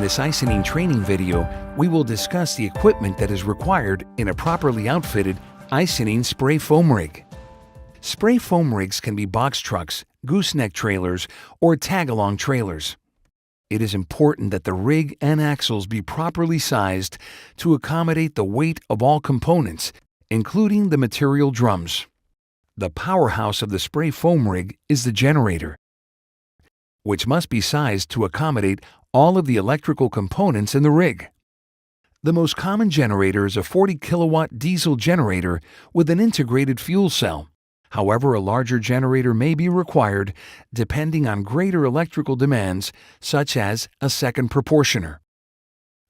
this Icynene training video, we will discuss the equipment that is required in a properly outfitted Icynene spray foam rig. Spray foam rigs can be box trucks, gooseneck trailers, or tag-along trailers. It is important that the rig and axles be properly sized to accommodate the weight of all components, including the material drums. The powerhouse of the spray foam rig is the generator, which must be sized to accommodate all of the electrical components in the rig. The most common generator is a 40 kilowatt diesel generator with an integrated fuel cell. However, a larger generator may be required depending on greater electrical demands, such as a second proportioner.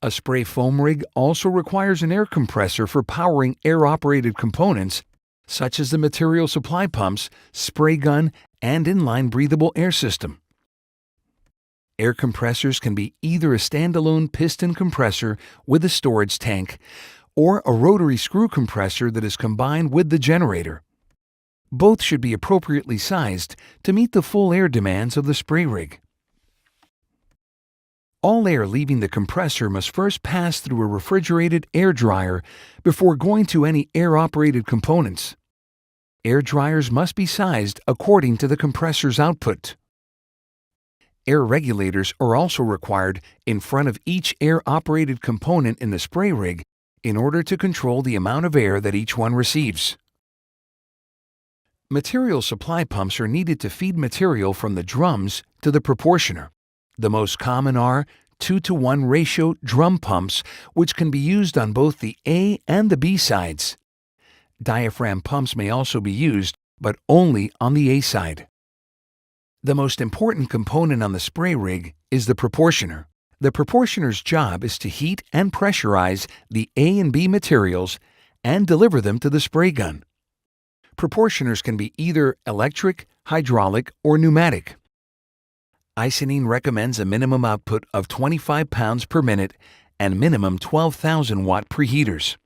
A spray foam rig also requires an air compressor for powering air-operated components, such as the material supply pumps, spray gun, and inline breathable air system. Air compressors can be either a standalone piston compressor with a storage tank or a rotary screw compressor that is combined with the generator. Both should be appropriately sized to meet the full air demands of the spray rig. All air leaving the compressor must first pass through a refrigerated air dryer before going to any air-operated components. Air dryers must be sized according to the compressor's output. Air regulators are also required in front of each air-operated component in the spray rig in order to control the amount of air that each one receives. Material supply pumps are needed to feed material from the drums to the proportioner. The most common are 2-to-1 ratio drum pumps, which can be used on both the A and the B sides. Diaphragm pumps may also be used, but only on the A side. The most important component on the spray rig is the proportioner. The proportioner's job is to heat and pressurize the A and B materials and deliver them to the spray gun. Proportioners can be either electric, hydraulic, or pneumatic. Icynene recommends a minimum output of 25 pounds per minute and minimum 12,000 watt preheaters.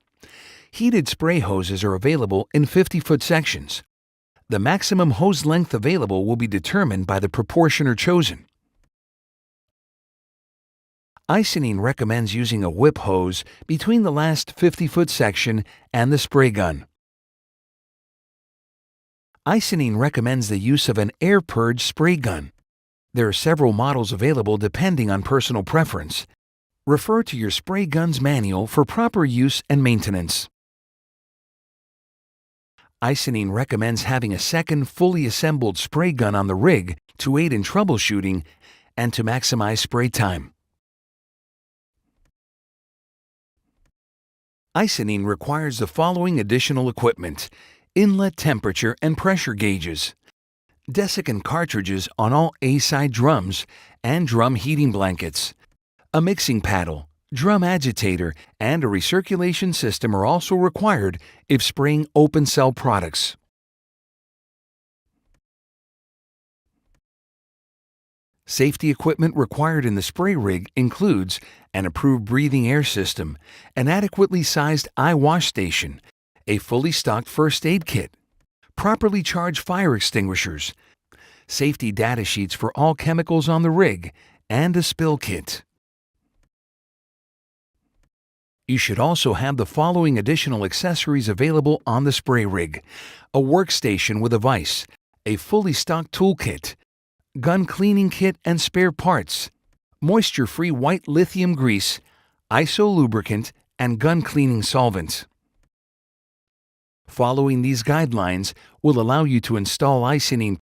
Heated spray hoses are available in 50-foot sections. The maximum hose length available will be determined by the proportioner chosen. Icynene recommends using a whip hose between the last 50-foot section and the spray gun. Icynene recommends the use of an air purge spray gun. There are several models available depending on personal preference. Refer to your spray gun's manual for proper use and maintenance. Icynene recommends having a second fully assembled spray gun on the rig to aid in troubleshooting and to maximize spray time. Icynene requires the following additional equipment: inlet temperature and pressure gauges, desiccant cartridges on all A-side drums, and drum heating blankets. A mixing paddle, drum agitator, and a recirculation system are also required if spraying open cell products. Safety equipment required in the spray rig includes an approved breathing air system, an adequately sized eye wash station, a fully stocked first aid kit, properly charged fire extinguishers, safety data sheets for all chemicals on the rig, and a spill kit. You should also have the following additional accessories available on the spray rig: a workstation with a vise, a fully stocked toolkit, gun cleaning kit and spare parts, moisture-free white lithium grease, ISO lubricant, and gun cleaning solvent. Following these guidelines will allow you to install Icynene